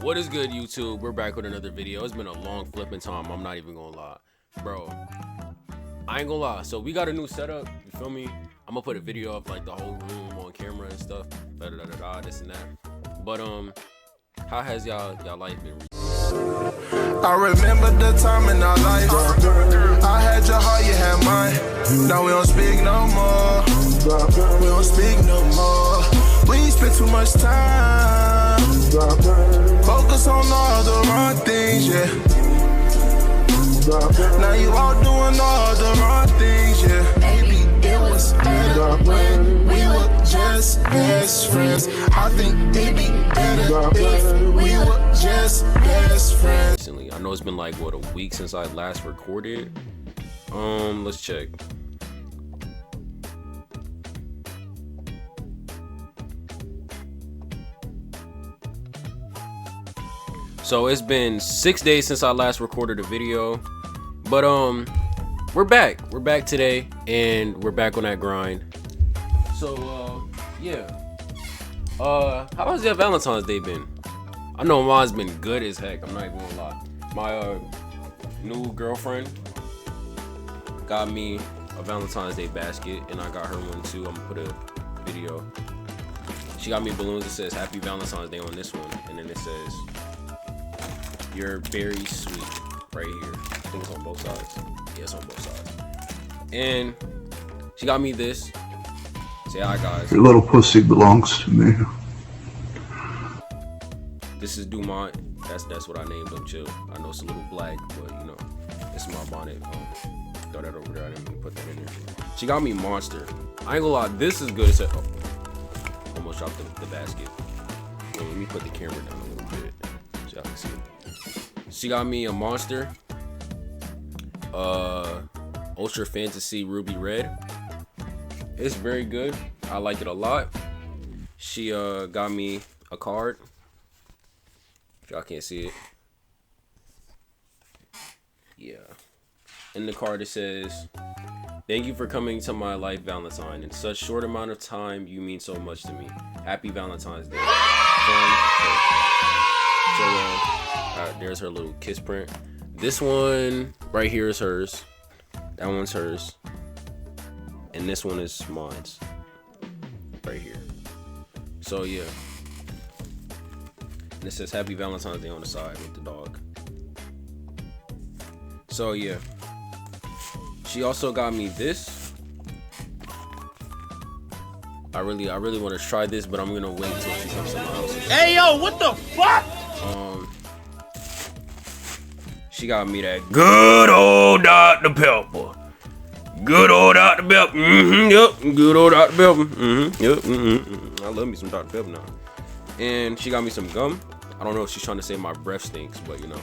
What is good, YouTube? We're back with another video. It's been a long flipping time. I'm not even gonna lie, bro. I ain't gonna lie. So we got a new setup. You feel me? I'm gonna put a video of like the whole room on camera and stuff. This and that. But how has y'all life been? I remember the time in our life. I had your heart, you had mine. Now we don't speak no more. We don't speak no more. We spend too much time. Focus on all the wrong things, yeah. Now you all doing all the wrong things, yeah. Maybe it was better when we were just best friends. I think it'd be better if we were just best friends. Recently, I know it's been like what, a week since I last recorded. Let's check. So it's been 6 days since I last recorded a video, but we're back today, and we're back on that grind. So yeah, how has your Valentine's Day been? I know mine's been good as heck. I'm not even gonna lie. My new girlfriend got me a Valentine's Day basket, and I got her one too. I'm gonna put a video. She got me balloons. It says Happy Valentine's Day on this one, and then it says You're very sweet right here. I think it's on both sides. Yeah, it's on both sides. And she got me this. Say hi, guys. Your little pussy belongs to me. This is Dumont. That's what I named him. Chill. I know it's a little black, but you know, it's my bonnet. Throw that over there. I didn't even put that in there. She got me Monster. I ain't gonna lie. This is good. Oh, almost dropped the basket. Wait, let me put the camera down a little bit so y'all can see it. She got me a Monster. Ultra Fantasy Ruby Red. It's very good. I like it a lot. She got me a card. If y'all can't see it. Yeah. In the card it says, "Thank you for coming to my life, Valentine. In such short amount of time, you mean so much to me. Happy Valentine's Day." So there's her little kiss print. This one right here is hers. That one's hers. And this one is mine's. Right here. So yeah. And it says Happy Valentine's Day on the side with the dog. So yeah. She also got me this. I really want to try this, but I'm gonna wait till she comes to my house. Hey yo, what the fuck? She got me that good old Dr. Pepper. Good old Dr. Pepper. Yep. Good old Dr. Pepper. Yep. I love me some Dr. Pepper now. And she got me some gum. I don't know if she's trying to say my breath stinks, but you know.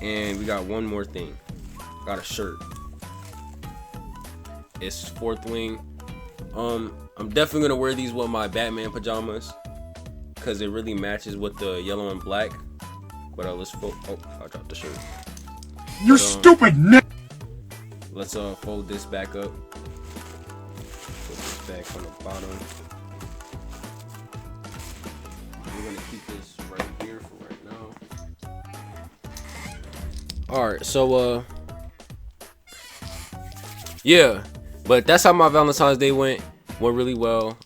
And we got one more thing. Got a shirt. It's Fourth Wing. I'm definitely gonna wear these with my Batman pajamas, cause it really matches with the yellow and black. But let's fold. Oh, I dropped the shirt. You stupid nigga. Let's fold this back up. Put this back on the bottom. We're gonna keep this right here for right now. All right, so yeah, but that's how my Valentine's Day went really well.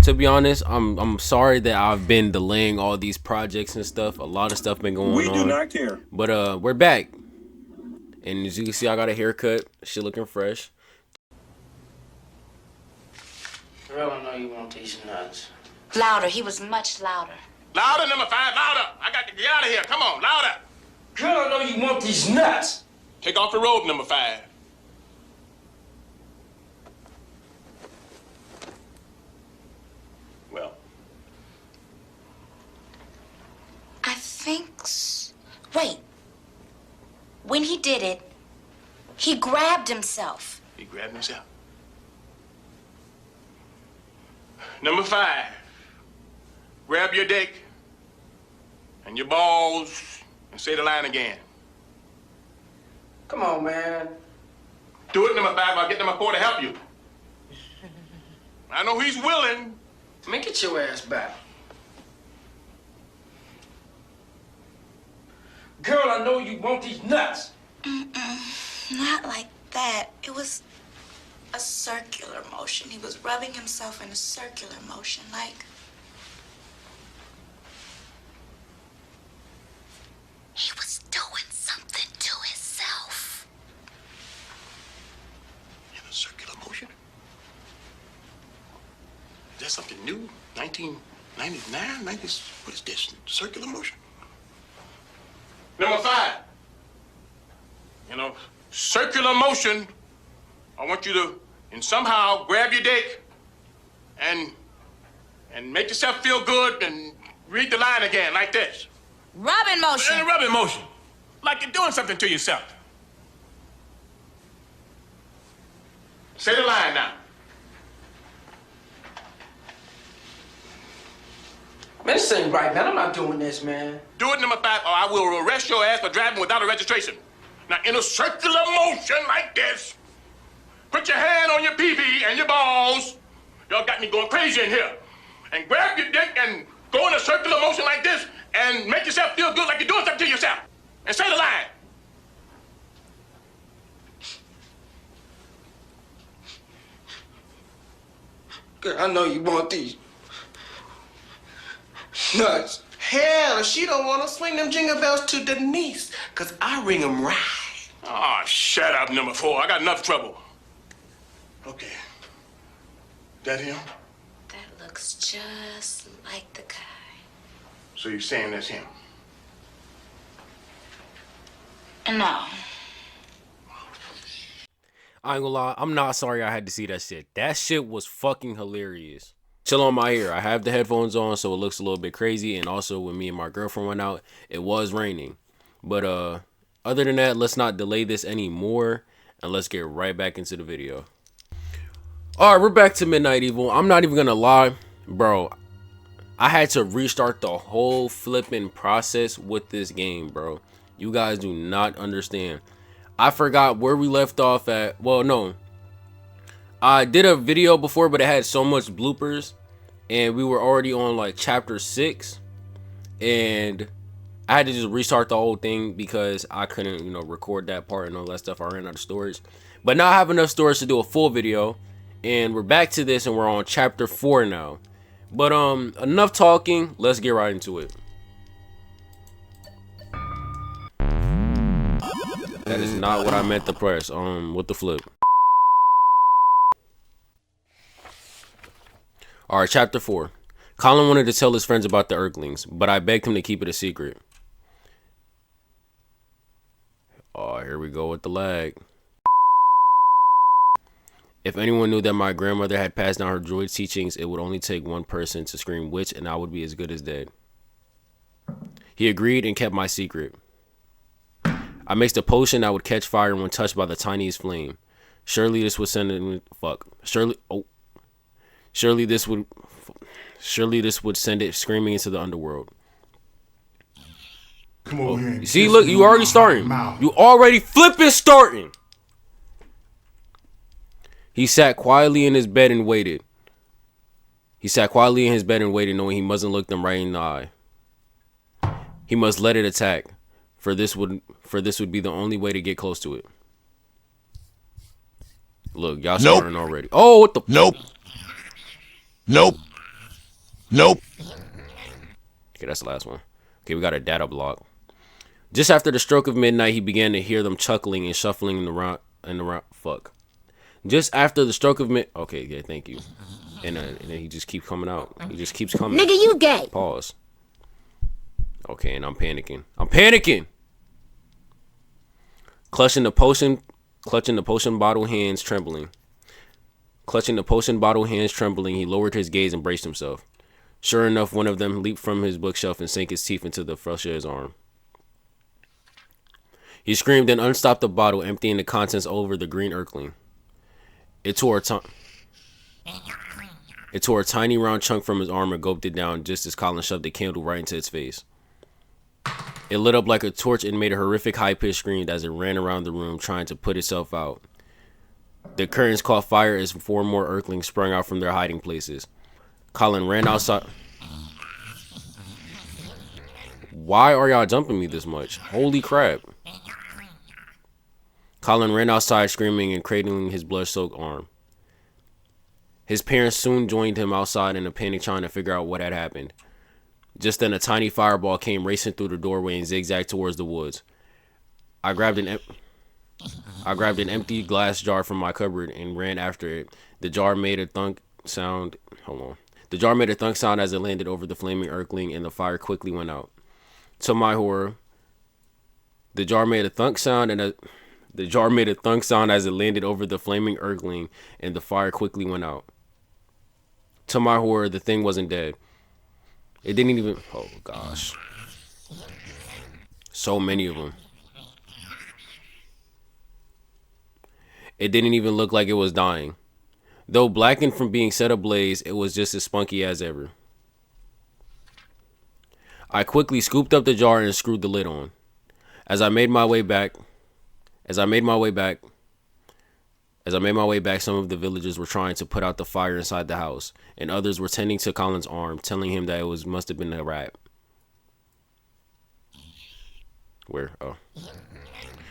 To be honest, I'm sorry that I've been delaying all these projects and stuff. A lot of stuff been going on. We do not care. But we're back. And as you can see, I got a haircut. Shit looking fresh. Girl, I know you want these nuts. Louder. He was much louder. Louder, number 5, louder. I got to get out of here. Come on, louder. Girl, I know you want these nuts. Take off the robe, number 5. Well. I think wait. When he did it, he grabbed himself. He grabbed himself. Number 5. Grab your dick and your balls and say the line again. Come on, man. Do it, number 5. I'll get number 4 to help you. I know he's willing. Man, get your ass back. Girl, I know you want these nuts. Not like that. It was a circular motion. He was rubbing himself in a circular motion, like... he was doing something to himself. In a circular motion? Is that something new? 1999? What is this? Circular motion? Number 5. You know, circular motion. I want you to, and somehow grab your dick and make yourself feel good and read the line again like this. Rubbing motion. And a rubbing motion. Like you're doing something to yourself. Say the line now. Man, this ain't right, man. I'm not doing this, man. Do it, number 5, or I will arrest your ass for driving without a registration. Now, in a circular motion like this, put your hand on your PV and your balls. Y'all got me going crazy in here. And grab your dick and go in a circular motion like this and make yourself feel good like you're doing something to yourself. And say the line. Girl, I know you want these nuts. Hell, if she don't want to swing them jingle bells to Denise, because I ring them right. Oh, shut up, number 4. I got enough trouble. Okay. That him? That looks just like the guy. So you're saying that's him? No. I ain't gonna lie, I'm not sorry I had to see that shit. That shit was fucking hilarious. Chill on my ear. I have the headphones on, so it looks a little bit crazy. And also, when me and my girlfriend went out, it was raining. But other than that, let's not delay this anymore, and let's get right back into the video. All right, we're back to Midnight Evil. I'm not even gonna lie, bro. I had to restart the whole flipping process with this game, bro. You guys do not understand. I forgot where we left off at. Well, no. I did a video before, but it had so much bloopers. And we were already on like chapter 6. And I had to just restart the whole thing because I couldn't, you know, record that part and all that stuff. I ran out of storage. But now I have enough storage to do a full video. And we're back to this and we're on chapter 4 now. But enough talking. Let's get right into it. That is not what I meant to press. With the flip. Alright, chapter 4. Colin wanted to tell his friends about the Earthlings, but I begged him to keep it a secret. Oh, here we go with the lag. If anyone knew that my grandmother had passed down her druid teachings, it would only take one person to scream witch and I would be as good as dead. He agreed and kept my secret. I mixed a potion that would catch fire when touched by the tiniest flame. Surely this would send it. Surely this would send it screaming into the underworld. Come over here. See, look, you already starting. You already flipping starting. He sat quietly in his bed and waited. Knowing he mustn't look them right in the eye. He must let it attack, for this would be the only way to get close to it. Look, y'all starting already. Oh, what the? Nope. Okay, that's the last one. Okay, we got a data block. Just after the stroke of midnight, he began to hear them chuckling and shuffling in the round. Fuck. Just after the stroke of midnight. Okay, yeah, thank you. And then he just keeps coming out. He just keeps coming. Nigga, you gay. Pause. Okay, and I'm panicking. Clutching the potion bottle hands trembling. He lowered his gaze and braced himself. Sure enough, one of them leaped from his bookshelf and sank his teeth into the flesh of his arm. He screamed and unstopped the bottle, emptying the contents over the green Earthling. It tore a tiny round chunk from his arm and gulped it down just as Colin shoved the candle right into its face. It lit up like a torch and made a horrific high-pitched scream as it ran around the room trying to put itself out. The curtains caught fire as 4 more Earthlings sprung out from their hiding places. Colin ran outside. Why are y'all jumping me this much? Holy crap. Colin ran outside screaming and cradling his blood-soaked arm. His parents soon joined him outside in a panic trying to figure out what had happened. Just then a tiny fireball came racing through the doorway and zigzagged towards the woods. I grabbed an empty glass jar from my cupboard and ran after it. The jar made a thunk sound. Hold on. The jar made a thunk sound as it landed over the flaming Earthling and the fire quickly went out. To my horror, the jar made a thunk sound as it landed over the flaming Earthling and the fire quickly went out. To my horror, the thing wasn't dead. It didn't even... Oh, gosh. So many of them. It didn't even look like it was dying. Though blackened from being set ablaze, it was just as spunky as ever. I quickly scooped up the jar and screwed the lid on. As I made my way back, some of the villagers were trying to put out the fire inside the house, and others were tending to Colin's arm, telling him that it must have been a rat. Where? Oh.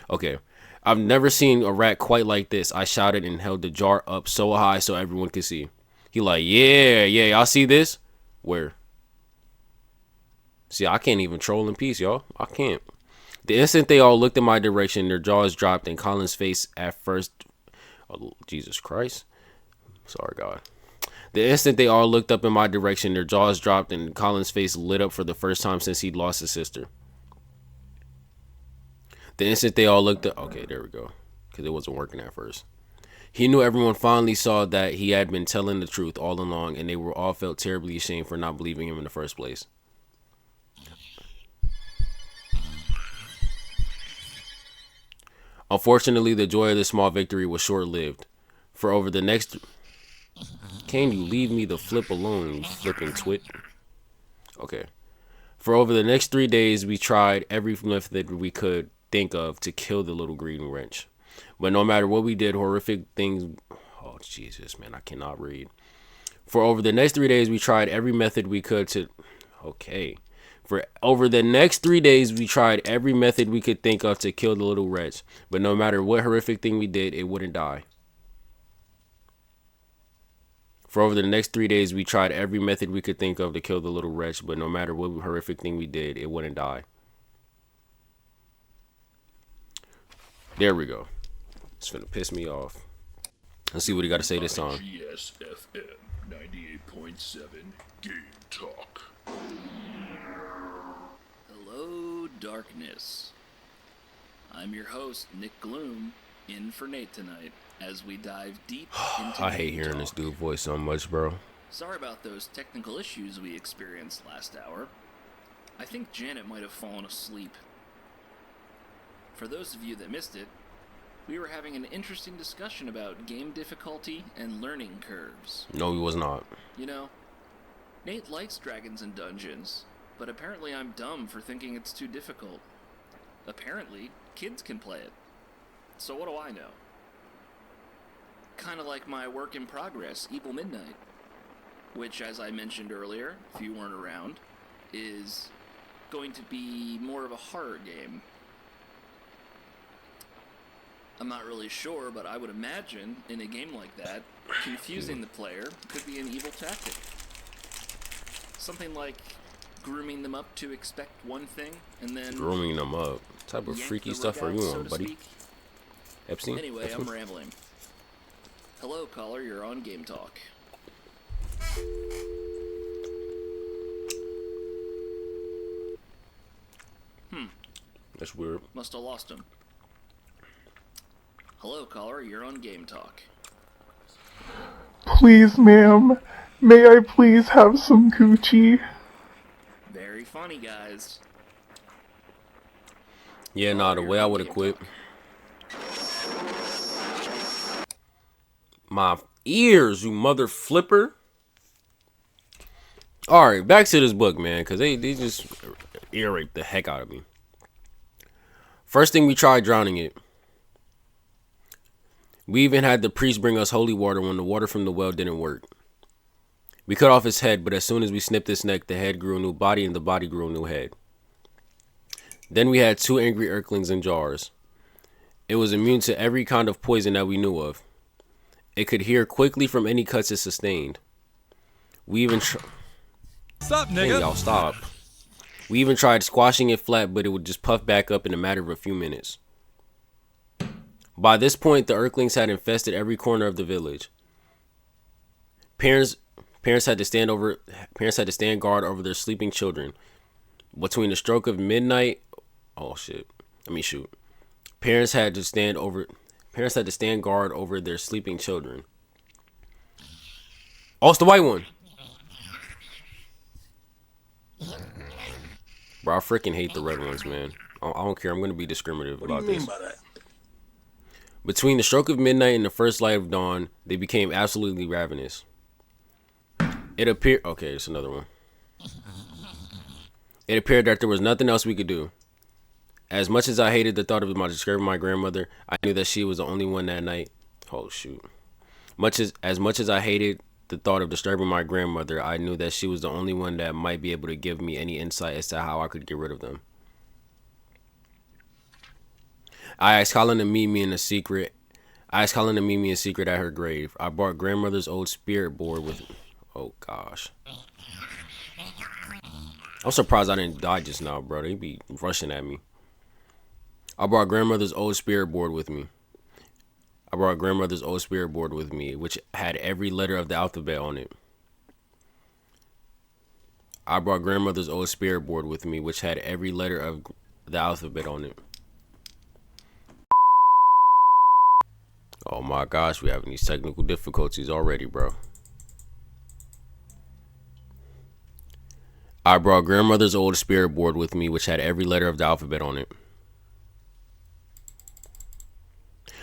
Okay. I've never seen a rat quite like this. I shouted and held the jar up so high so everyone could see. He like, yeah, y'all see this? Where? See, I can't even troll in peace, y'all. I can't. The instant they all looked in my direction, their jaws dropped, and Colin's face at first... Oh, Jesus Christ. Sorry, God. The instant they all looked up in my direction, their jaws dropped, and Colin's face lit up for the first time since he'd lost his sister. The instant they all looked up... Okay, there we go. Because it wasn't working at first. He knew everyone finally saw that he had been telling the truth all along, and they were all felt terribly ashamed for not believing him in the first place. Unfortunately, the joy of this small victory was short-lived. For over the next... Can you leave me the flip alone, you flipping twit? Okay. For over the next 3 days, we tried every method we could think of to kill the little green wrench. But no matter what we did, horrific things... Oh, Jesus, man, I cannot read. For over the next 3 days, we tried every method we could to... Okay. For over the next 3 days, we tried every method we could think of to kill the little wretch. But no matter what horrific thing we did, it wouldn't die. For over the next 3 days, we tried every method we could think of to kill the little wretch. But no matter what horrific thing we did, it wouldn't die. There we go. It's finna piss me off. Let's see what he got to say this song. GSFM 98.7 Game Talk. Hello, darkness. I'm your host, Nick Gloom, in for Nate tonight as we dive deep into I hate hearing this dude voice so much, bro. Sorry about those technical issues we experienced last hour. I think Janet might have fallen asleep. For those of you that missed it, we were having an interesting discussion about game difficulty and learning curves. No, he was not. You know, Nate likes Dragons and Dungeons, but apparently I'm dumb for thinking it's too difficult. Apparently, kids can play it. So what do I know? Kind of like my work in progress, Evil Midnight, which, as I mentioned earlier, if you weren't around, is going to be more of a horror game. I'm not really sure, but I would imagine in a game like that, confusing the player could be an evil tactic. Something like grooming them up to expect one thing, and then... Grooming them up? What type of freaky stuff are you on, buddy? Speak. Epstein? Anyway, I'm rambling. Hello, caller, you're on Game Talk. That's weird. Must have lost him. Hello, caller, you're on Game Talk. Please, ma'am, may I please have some coochie? Very funny, guys. Yeah, nah, the way I would have quit. My ears, you mother flipper. Alright, back to this book, man, because they just ear rape the heck out of me. First thing we tried drowning it. We even had the priest bring us holy water when the water from the well didn't work. We cut off his head, but as soon as we snipped his neck, the head grew a new body and the body grew a new head. Then we had 2 angry Earthlings in jars. It was immune to every kind of poison that we knew of. It could heal quickly from any cuts it sustained. We even Stop, nigga. Hey, y'all, stop. We even tried squashing it flat, but it would just puff back up in a matter of a few minutes. By this point, the Earthlings had infested every corner of the village. Parents had to stand guard over their sleeping children. Between the stroke of midnight, Parents had to stand guard over their sleeping children. Oh, it's the white one. Bro, I freaking hate the red ones, man. I don't care. I'm going to be discriminative about this. What do you mean by that? Between the stroke of midnight and the first light of dawn, they became absolutely ravenous. It appeared... Okay, it's another one. It appeared that there was nothing else we could do. As much as I hated the thought of disturbing my grandmother, I knew that she was the only one that night. Oh, shoot. As much as I hated the thought of disturbing my grandmother, I knew that she was the only one that might be able to give me any insight as to how I could get rid of them. I asked Colin to meet me in secret at her grave. I brought grandmother's old spirit board with me. Oh, gosh. I'm surprised I didn't die just now, bro. They be rushing at me. I brought grandmother's old spirit board with me, which had every letter of the alphabet on it. Oh my gosh, we're having these technical difficulties already, bro. I brought grandmother's old spirit board with me, which had every letter of the alphabet on it.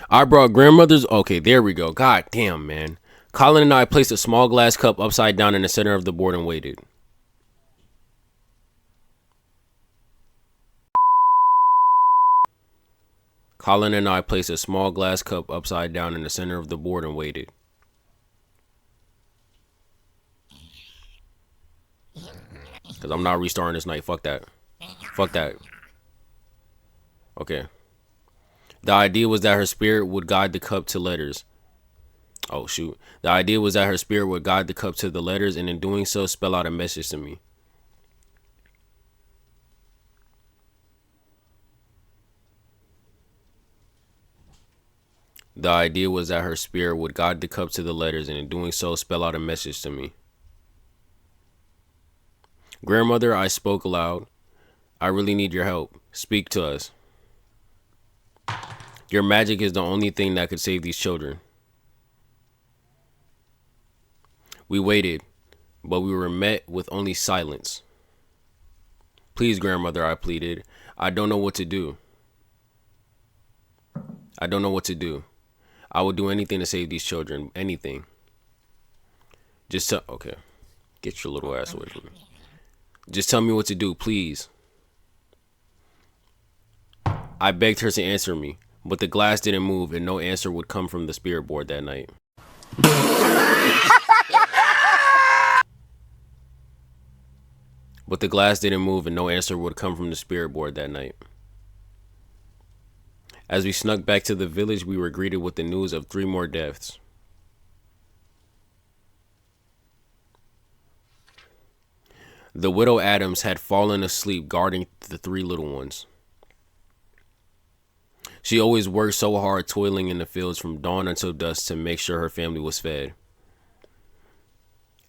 Okay, there we go. God damn, man. Colin and I placed a small glass cup upside down in the center of the board and waited. Because I'm not restarting this night. Fuck that. Okay. The idea was that her spirit would guide the cup to letters. Oh, shoot. The idea was that her spirit would guide the cup to the letters and in doing so spell out a message to me. Grandmother, I spoke aloud. I really need your help. Speak to us. Your magic is the only thing that could save these children. We waited, but we were met with only silence. Please, grandmother, I pleaded. I don't know what to do. I will do anything to save these children. Anything. Okay. Get your little ass away from me. Just tell me what to do, please. I begged her to answer me, but the glass didn't move and no answer would come from the spirit board that night. As we snuck back to the village, we were greeted with the news of 3 more deaths. The widow Adams had fallen asleep guarding the 3 little ones. She always worked so hard toiling in the fields from dawn until dusk to make sure her family was fed.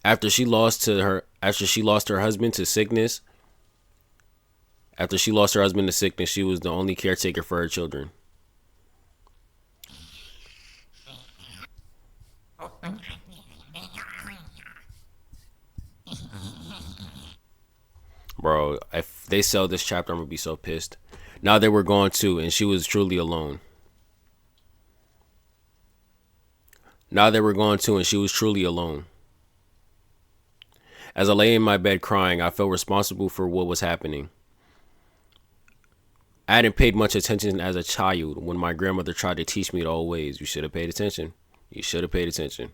After she lost her husband to sickness, she was the only caretaker for her children. Bro, if they sell this chapter, I'm gonna be so pissed. Now they were gone too, and she was truly alone. As I lay in my bed crying, I felt responsible for what was happening. I hadn't paid much attention as a child when my grandmother tried to teach me the old ways. You should have paid attention. You should have paid attention.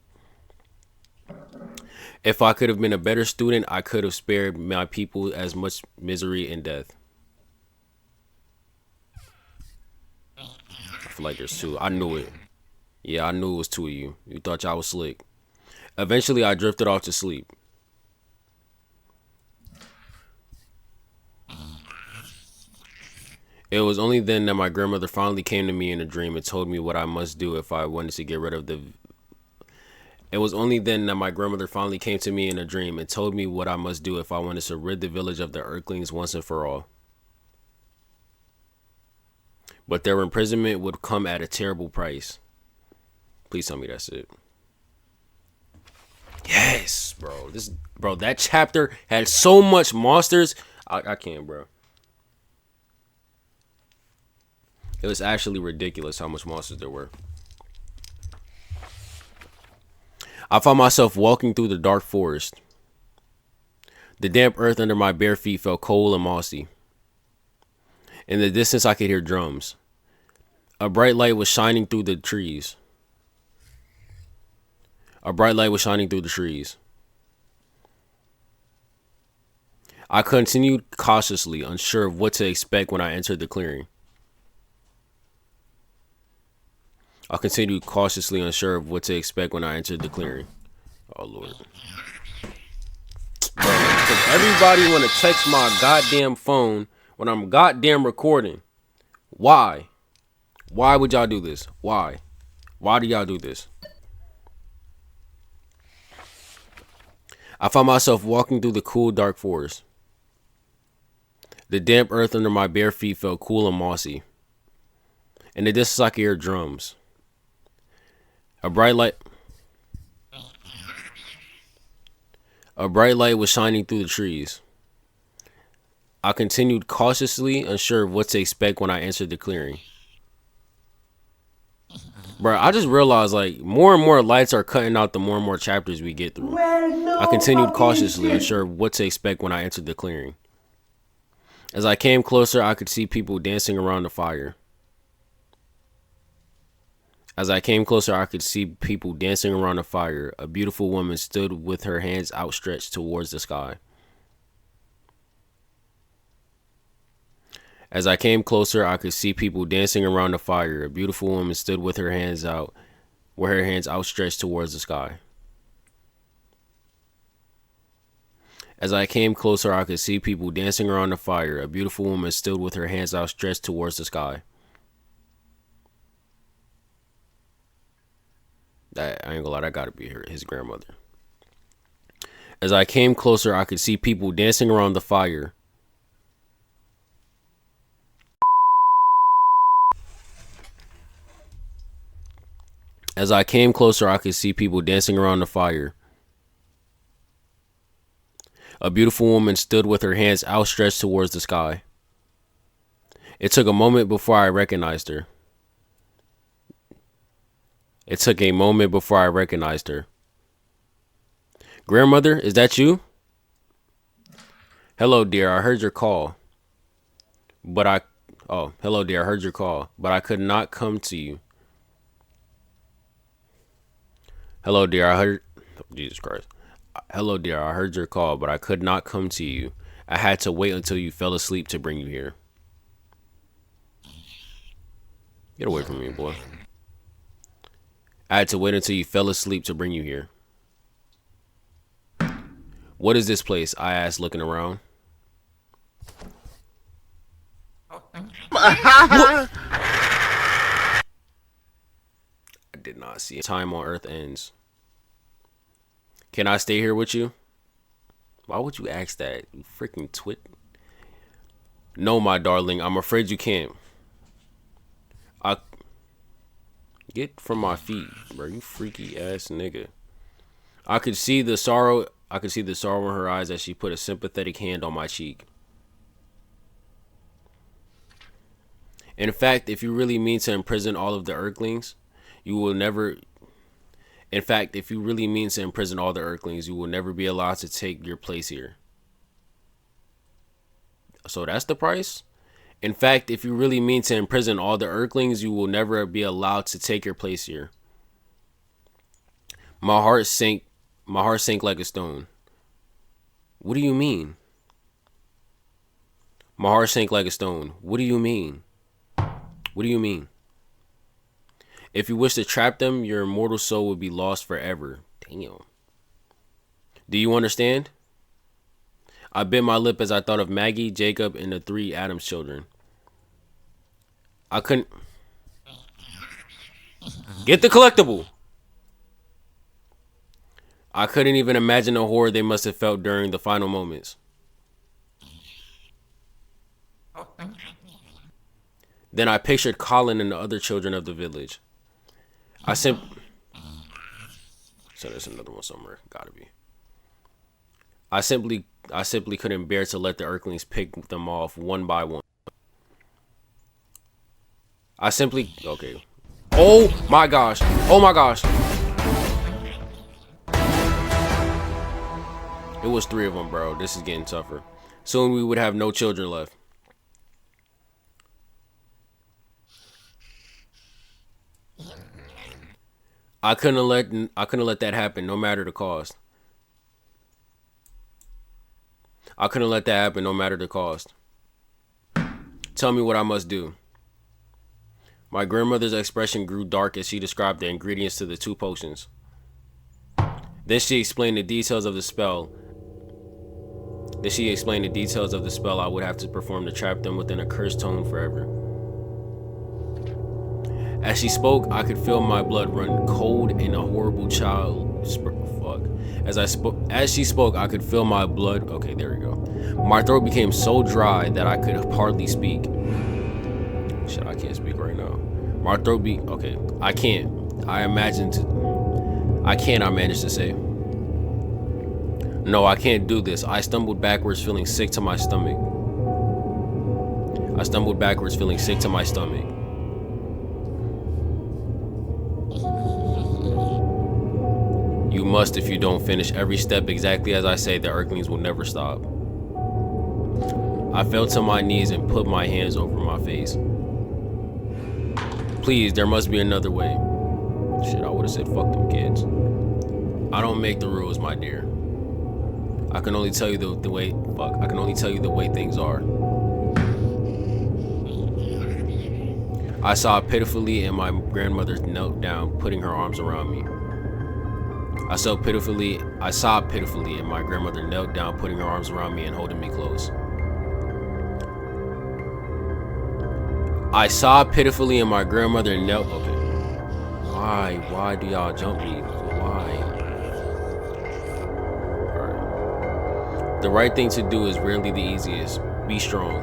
If I could have been a better student, I could have spared my people as much misery and death. I feel like there's two. I knew it. Yeah, I knew it was two of you. You thought y'all was slick. Eventually, I drifted off to sleep. It was only then that my grandmother finally came to me in a dream and told me what I must do if I wanted to get rid of the... It was only then that my grandmother finally came to me in a dream and told me what I must do if I wanted to rid the village of the Earthlings once and for all. But their imprisonment would come at a terrible price. Please tell me that's it. Yes, bro. That chapter had so much monsters. I can't, bro. It was actually ridiculous how much monsters there were. I found myself walking through the dark forest. The damp earth under my bare feet felt cold and mossy. In the distance, I could hear drums. A bright light was shining through the trees. A bright light was shining through the trees. I continued cautiously, unsure of what to expect when I entered the clearing. I continued cautiously, unsure of what to expect when I entered the clearing. Oh, Lord. Bro, does everybody want to text my goddamn phone when I'm goddamn recording? Why? Why would y'all do this? Why? Why do y'all do this? I found myself walking through the cool, dark forest. The damp earth under my bare feet felt cool and mossy. In the distance, I could hear drums. A bright light was shining through the trees. I continued cautiously, unsure of what to expect when I entered the clearing. Bro, I just realized, like, more and more lights are cutting out the more and more chapters we get through. I continued cautiously, unsure of what to expect when I entered the clearing. As I came closer, I could see people dancing around the fire. As I came closer, I could see people dancing around the fire. A beautiful woman stood with her hands outstretched towards the sky. As I came closer, I could see people dancing around the fire. A beautiful woman stood with her hands outstretched towards the sky. As I came closer, I could see people dancing around the fire. A beautiful woman stood with her hands outstretched towards the sky. I ain't gonna lie, that gotta be his grandmother. As I came closer, I could see people dancing around the fire. As I came closer, I could see people dancing around the fire. A beautiful woman stood with her hands outstretched towards the sky. It took a moment before I recognized her. Grandmother, is that you? Hello, dear. I heard your call. Hello, dear. I heard your call, but I could not come to you. Hello, dear. Jesus Christ. Hello, dear. I heard your call, but I could not come to you. I had to wait until you fell asleep to bring you here. Get away from me, boy. I had to wait until you fell asleep to bring you here. What is this place? I asked, looking around. I did not see it. Time on Earth ends. Can I stay here with you? Why would you ask that? You freaking twit. No, my darling. I'm afraid you can't. Get from my feet, bro. You freaky ass nigga. I could see the sorrow in her eyes as she put a sympathetic hand on my cheek. In fact, if you really mean to imprison all of the Earthlings, you will never be allowed to take your place here. So that's the price? In fact, if you really mean to imprison all the Earthlings, you will never be allowed to take your place here. My heart sank like a stone. What do you mean? My heart sank like a stone. What do you mean? What do you mean? If you wish to trap them, your immortal soul would be lost forever. Damn. Do you understand? I bit my lip as I thought of Maggie, Jacob, and the 3 Adams children. I couldn't... Get the collectible! I couldn't even imagine the horror they must have felt during the final moments. Then I pictured Colin and the other children of the village. So there's another one somewhere. Gotta be. I simply couldn't bear to let the Earthlings pick them off one by one. Okay. Oh my gosh. Oh my gosh. It was 3 of them, bro. This is getting tougher. Soon we would have no children left. I couldn't let that happen, no matter the cost. I couldn't let that happen, no matter the cost. Tell me what I must do. My grandmother's expression grew dark as she described the ingredients to the 2 potions. Then she explained the details of the spell. I would have to perform to trap them within a cursed tome forever. As she spoke, I could feel my blood run cold in a horrible As she spoke, I could feel my blood. Okay, there we go. My throat became so dry that I could hardly speak. Shit, I can't speak right now. My throat okay. I can't. I managed to say. No, I can't do this. I stumbled backwards, feeling sick to my stomach. You must. If you don't finish every step exactly as I say, the Earthlings will never stop. I fell to my knees and put my hands over my face. Please, there must be another way. Shit, I would have said fuck them kids. I don't make the rules, my dear. I can only tell you the way things are. I sobbed pitifully and my grandmother knelt down, putting her arms around me. I sobbed pitifully and my grandmother knelt down, putting her arms around me and holding me close. Okay. Why do y'all jump me? Why? Alright. The right thing to do is rarely the easiest. Be strong.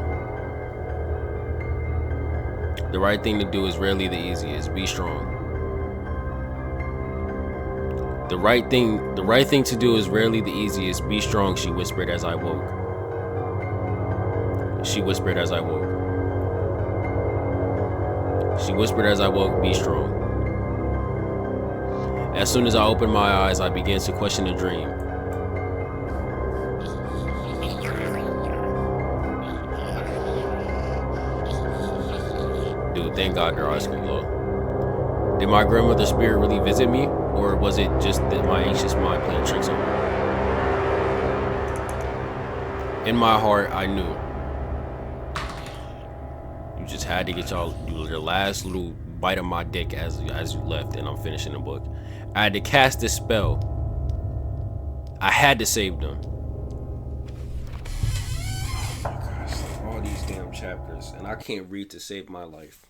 The right thing to do is rarely the easiest. Be strong. The right thing to do is rarely the easiest. Be strong, she whispered as I woke. Be strong. As soon as I opened my eyes, I began to question the dream. Dude, thank God their eyes grew low. Did my grandmother's spirit really visit me? Or was it just that my anxious mind playing tricks on me? In my heart, I knew. You just had to get your last little bite of my dick as you left, and I'm finishing the book. I had to cast this spell. I had to save them. Oh my gosh, all these damn chapters, and I can't read to save my life.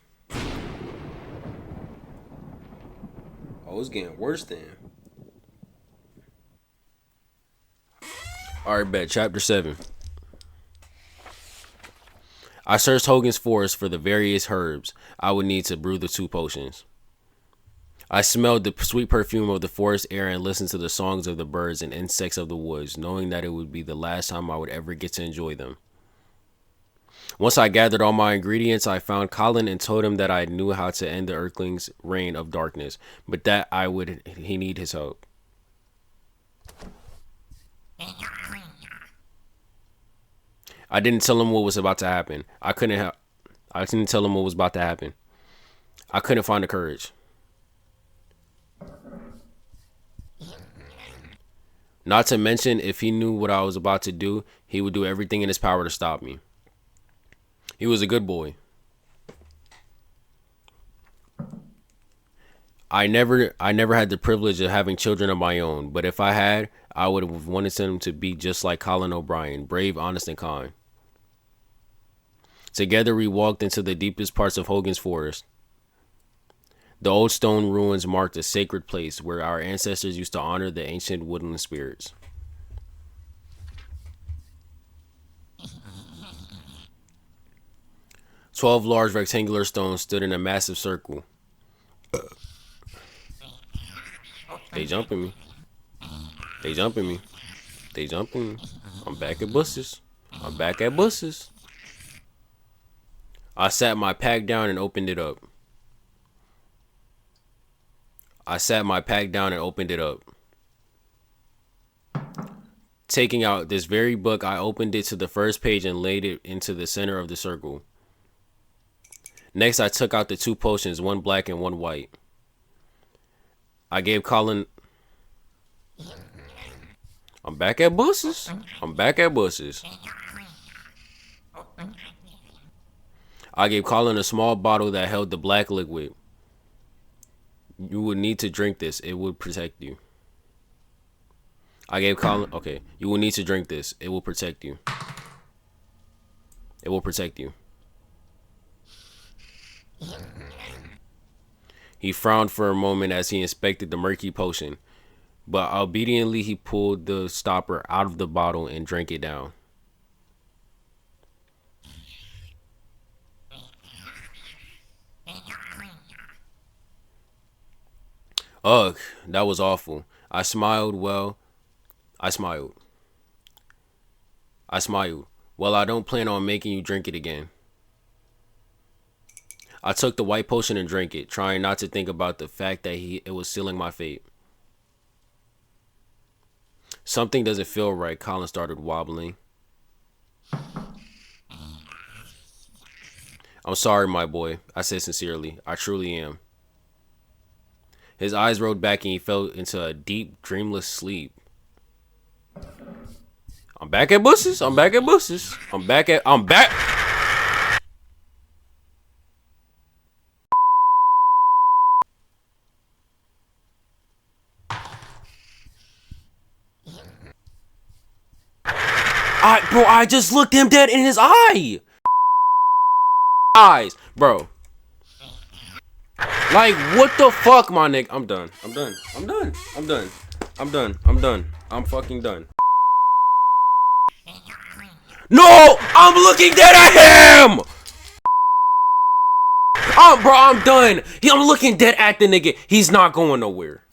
Oh, it's getting worse then. Alright, bet. Chapter 7. I searched Hogan's forest for the various herbs I would need to brew the 2 potions. I smelled the sweet perfume of the forest air and listened to the songs of the birds and insects of the woods, knowing that it would be the last time I would ever get to enjoy them. Once I gathered all my ingredients, I found Colin and told him that I knew how to end the Earthlings' reign of darkness, but that he need his help. I didn't tell him what was about to happen. I couldn't I didn't tell him what was about to happen. I couldn't find the courage. Not to mention, if he knew what I was about to do, he would do everything in his power to stop me. He was a good boy. I never had the privilege of having children of my own, but if I had, I would have wanted them to be just like Colin O'Brien, brave, honest, and kind. Together we walked into the deepest parts of Hogan's Forest. The old stone ruins marked a sacred place where our ancestors used to honor the ancient woodland spirits. "12 large rectangular stones stood in a massive circle. They jumping me. They jumping me. They jumping me. I'm back at Buses. I'm back at Buses. I sat my pack down and opened it up. Taking out this very book, I opened it to the first page and laid it into the center of the circle. Next, I took out the 2 potions, one black and one white. I gave Colin... I'm back at Buses. I'm back at Buses. I gave Colin a small bottle that held the black liquid. You would need to drink this. It would protect you. I gave Colin... Okay. You will need to drink this. It will protect you. It will protect you. He frowned for a moment as he inspected the murky potion, but obediently he pulled the stopper out of the bottle and drank it down. Ugh, that was awful. I smiled. Well, I don't plan on making you drink it again. I took the white potion and drank it, trying not to think about the fact that it was sealing my fate. Something doesn't feel right. Colin started wobbling. I'm sorry, my boy, I said sincerely. I truly am. His eyes rolled back and he fell into a deep, dreamless sleep. I'm back at Buses. I'm back. Bro, I just looked him dead in his eyes, bro. Like, what the fuck, my nigga? I'm done. I'm fucking done. No! I'm looking dead at him! Bro, I'm done. I'm looking dead at the nigga. He's not going nowhere.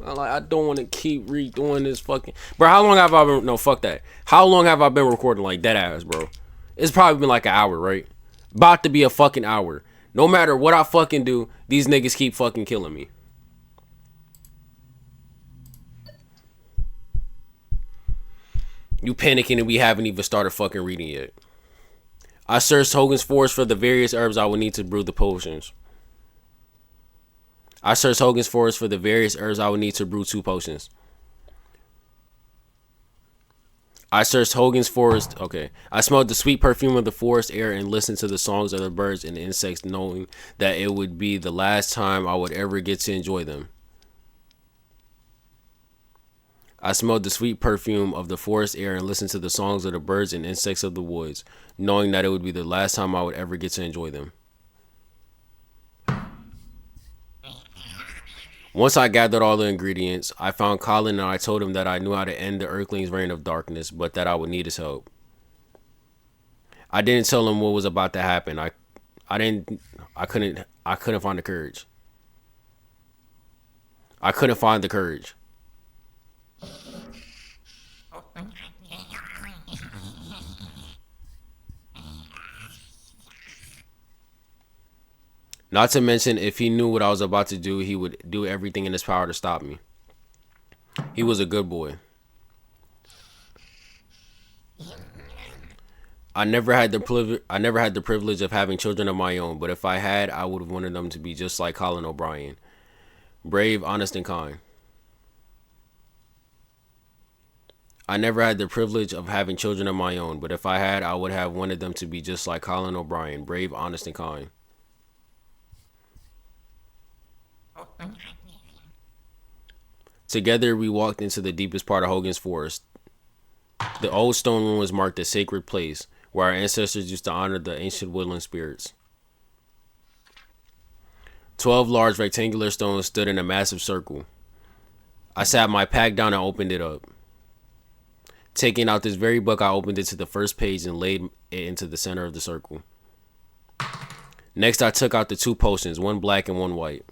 I don't want to keep redoing this fucking... Bro, how long have I been... No, fuck that. How long have I been recording like dead ass, bro? It's probably been like an hour, right? About to be a fucking hour. No matter what I fucking do, these niggas keep fucking killing me. You panicking and we haven't even started fucking reading yet. I searched Hogan's Forest for the various herbs I would need to brew the potions. I searched Hogan's Forest for the various herbs I would need to brew 2 potions. I searched Hogan's Forest. Okay. I smelled the sweet perfume of the forest air and listened to the songs of the birds and insects, knowing that it would be the last time I would ever get to enjoy them. I smelled the sweet perfume of the forest air and listened to the songs of the birds and insects of the woods, knowing that it would be the last time I would ever get to enjoy them. Once I gathered all the ingredients, I found Colin and I told him that I knew how to end the Earthling's reign of darkness, but that I would need his help. I didn't tell him what was about to happen. I couldn't find the courage. I couldn't find the courage. Not to mention, if he knew what I was about to do, he would do everything in his power to stop me. He was a good boy. I never had the privilege of having children of my own, but if I had, I would have wanted them to be just like Colin O'Brien. Brave, honest, and kind. I never had the privilege of having children of my own, but if I had, I would have wanted them to be just like Colin O'Brien. Brave, honest, and kind. Together, we walked into the deepest part of Hogan's Forest. The old stone room was marked a sacred place where our ancestors used to honor the ancient woodland spirits. 12 large rectangular stones stood in a massive circle. I sat my pack down and opened it up. Taking out this very book, I opened it to the first page and laid it into the center of the circle. Next, I took out the 2 potions, one black and one white.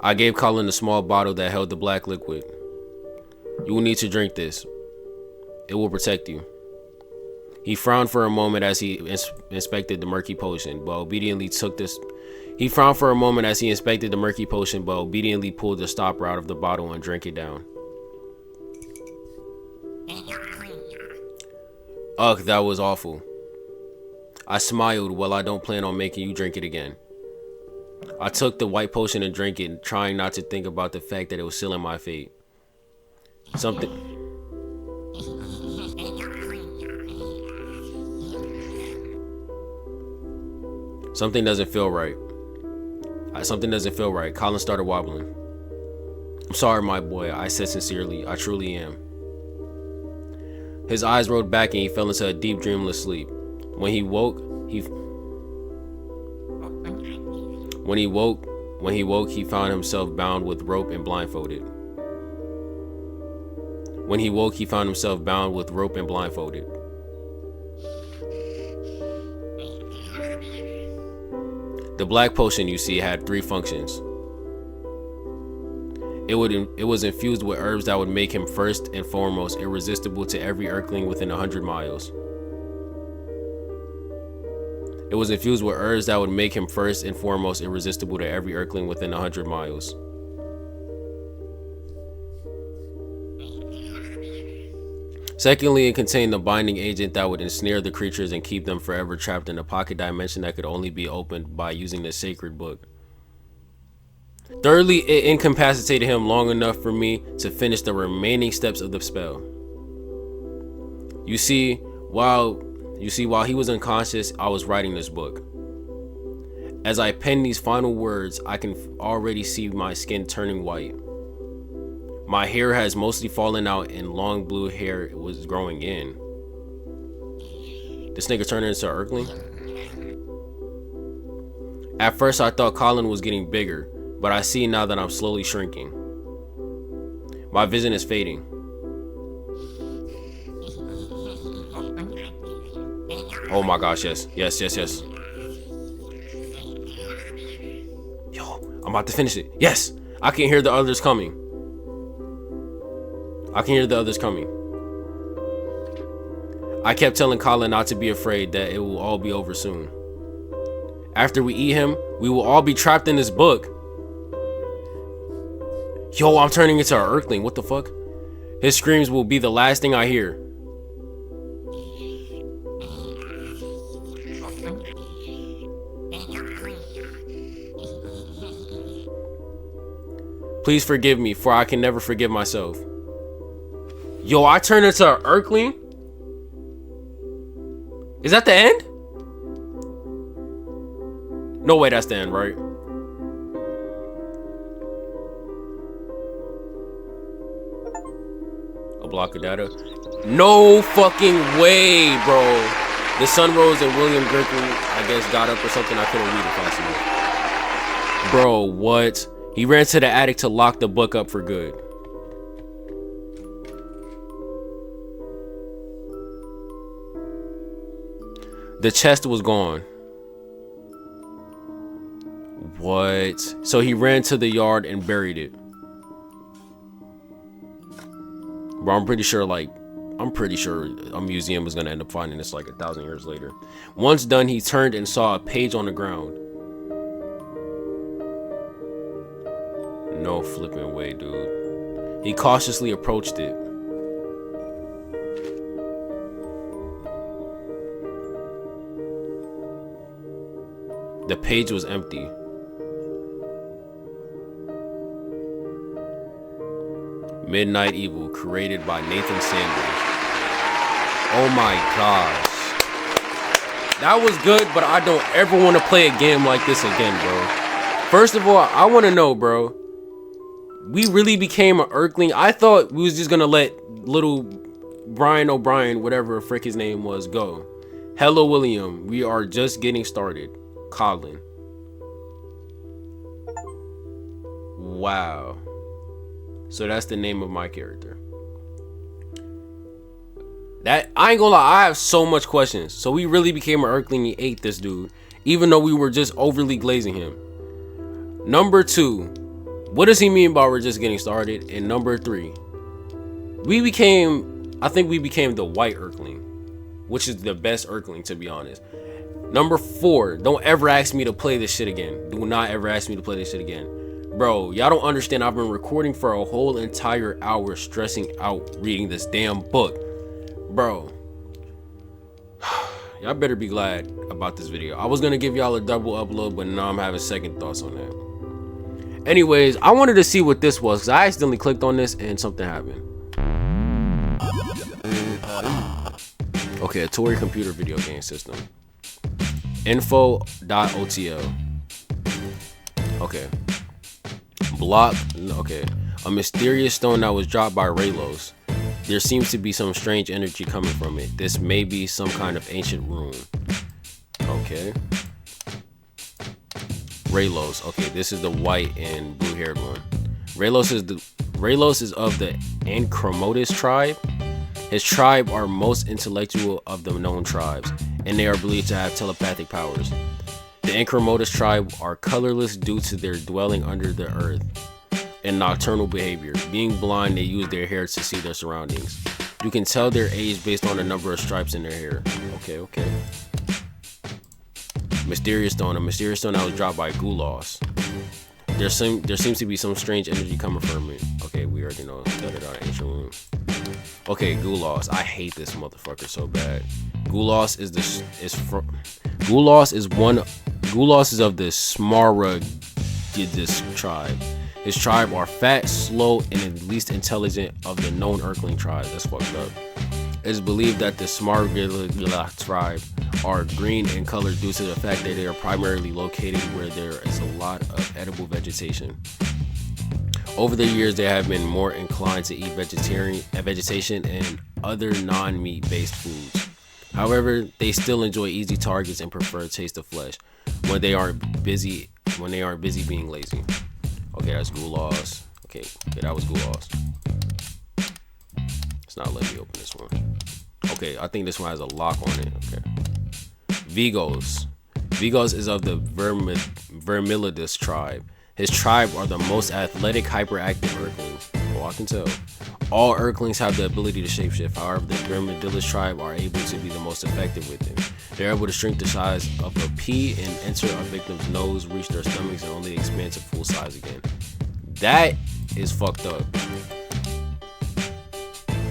I gave Colin a small bottle that held the black liquid. You will need to drink this. It will protect you. He frowned for a moment as he inspected the murky potion, but obediently took this. He frowned for a moment as he inspected the murky potion, but obediently pulled the stopper out of the bottle and drank it down. Ugh, that was awful. I smiled. Well, I don't plan on making you drink it again. I took the white potion and drank it, trying not to think about the fact that it was sealing my fate. Something doesn't feel right. Something doesn't feel right. Colin started wobbling. I'm sorry, my boy, I said sincerely. I truly am. His eyes rolled back and he fell into a deep, dreamless sleep. When he woke, he found himself bound with rope and blindfolded. The black potion, you see, had 3 functions. It was infused with herbs that would make him first and foremost irresistible to every Earthling within 100 miles. It was infused with herbs that would make him first and foremost irresistible to every Earthling within 100 miles. Secondly, it contained a binding agent that would ensnare the creatures and keep them forever trapped in a pocket dimension that could only be opened by using the sacred book. Thirdly, it incapacitated him long enough for me to finish the remaining steps of the spell. You see, while he was unconscious, I was writing this book. As I penned these final words, I can already see my skin turning white. My hair has mostly fallen out and long blue hair was growing in. This nigga turned into an Earthling? At first I thought Colin was getting bigger, but I see now that I'm slowly shrinking. My vision is fading. Oh my gosh, yes. Yes. Yo, I'm about to finish it. Yes! I can hear the others coming. I kept telling Colin not to be afraid, that it will all be over soon. After we eat him, we will all be trapped in this book. Yo, I'm turning into an Earthling. What the fuck? His screams will be the last thing I hear. Please forgive me, for I can never forgive myself. Yo, I turned into an Earthling? Is that the end? No way, that's the end, right? A block of data? No fucking way, bro. The sun rose and William Grinkel, I guess, got up or something. I couldn't read it fast enough. Bro, what? He ran to the attic to lock the book up for good. The chest was gone. What? So he ran to the yard and buried it. Bro, I'm pretty sure a museum is gonna end up finding this like 1,000 years later. Once done, he turned and saw a page on the ground. No flipping way, dude. He cautiously approached it. The page was empty. Midnight Evil, created by Nathan Sanders. Oh my gosh. That was good, but I don't ever want to play a game like this again, bro. First of all, I want to know, bro. We really became an Earthling. I thought we was just going to let little Brian O'Brien, whatever the frick his name was, go. Hello, William. We are just getting started. Colin. Wow. So that's the name of my character. That, I ain't gonna lie, I have so much questions. So we really became an Earthling and ate this dude, even though we were just overly glazing him. Number 2, what does he mean by we're just getting started? And number 3, I think we became the white Earthling, which is the best Earthling, to be honest. Number 4, don't ever ask me to play this shit again. Do not ever ask me to play this shit again. Bro, y'all don't understand. I've been recording for a whole entire hour, stressing out reading this damn book. Bro, y'all better be glad about this video. I was gonna give y'all a double upload, but now I'm having second thoughts on that. Anyways, I wanted to see what this was because I accidentally clicked on this and something happened. Okay, Atari computer video game system. Info.otl. Okay. Block. Okay. A mysterious stone that was dropped by Raylos. There seems to be some strange energy coming from it. This may be some kind of ancient rune. Okay. Raylos. Okay, this is the white and blue haired one. Raylos is of the Anchromotus tribe. His tribe are most intellectual of the known tribes, and they are believed to have telepathic powers. The Anchromotus tribe are colorless due to their dwelling under the earth and nocturnal behavior. Being blind, they use their hair to see their surroundings. You can tell their age based on the number of stripes in their hair. Okay. Mysterious stone. A mysterious stone that was dropped by Gulos. There seems to be some strange energy coming from it. Okay, we already know that ancient room. Okay, Gulos. I hate this motherfucker so bad. Gulos is of the Smaragdus tribe. His tribe are fat, slow, and the least intelligent of the known Earthling tribes. That's fucked up. It is believed that the Smaragdus tribe are green in color due to the fact that they are primarily located where there is a lot of edible vegetation. Over the years, they have been more inclined to eat vegetation and other non-meat based foods. However, they still enjoy easy targets and prefer taste of flesh when they aren't busy being lazy. Okay, that's Gulos. Okay, that was Gulos. It's not letting me open this one. Okay, I think this one has a lock on it. Okay. Vigos. Vigos is of the Vermilidus tribe. His tribe are the most athletic, hyperactive Earthlings. Oh, I can tell. All Earthlings have the ability to shapeshift. However, the Vermilidus tribe are able to be the most effective with it. They're able to shrink the size of a pea and enter a victim's nose, reach their stomachs, and only expand to full size again. That is fucked up.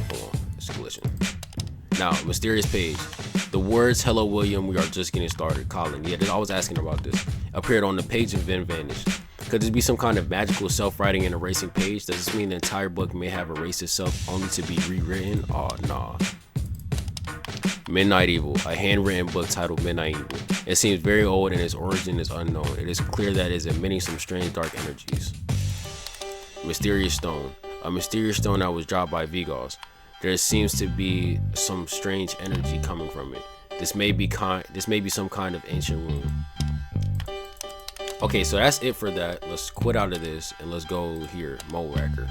Hold on, it's glitching. Now, mysterious page. The words "Hello, William. We are just getting started." Colin. Yeah, I was asking about this. Appeared on the page and then vanished. Could this be some kind of magical self-writing and erasing page? Does this mean the entire book may have erased itself only to be rewritten? Oh, nah. Midnight Evil, a handwritten book titled Midnight Evil. It seems very old and its origin is unknown. It is clear that it is emitting some strange dark energies. Mysterious stone, a mysterious stone that was dropped by Vigos. There seems to be some strange energy coming from it. This may be some kind of ancient rune. Okay, so that's it for that. Let's quit out of this and let's go here, Mole Racker.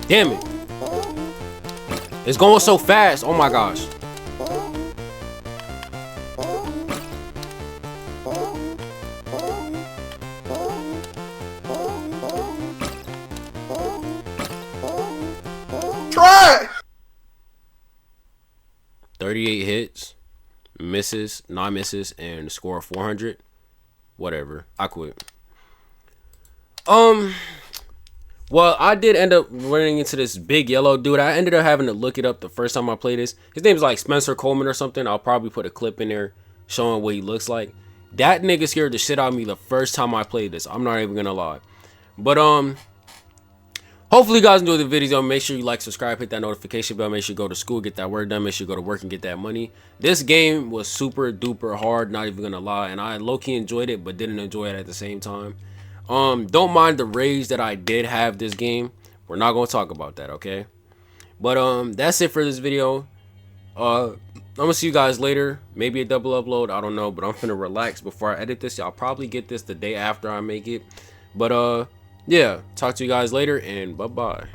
Damn it. It's going so fast. Oh my gosh. Try! 38 hits, misses, non-misses, and a score of 400. Whatever. I quit. Well, I did end up running into this big yellow dude. I ended up having to look it up the first time I played this. His name's like Spencer Coleman or something. I'll probably put a clip in there showing what he looks like. That nigga scared the shit out of me the first time I played this. I'm not even gonna lie. But hopefully you guys enjoyed the video. Make sure you like, subscribe, hit that notification bell. Make sure you go to school, get that work done. Make sure you go to work and get that money. This game was super duper hard, not even gonna lie, and I low-key enjoyed it but didn't enjoy it at the same time. Don't mind the rage that I did have this game. We're not gonna talk about that, okay? But that's it for this video. I'm gonna see you guys later. Maybe a double upload, I don't know, but I'm finna relax before I edit this. I'll probably get this the day after I make it. But yeah, talk to you guys later, and bye bye.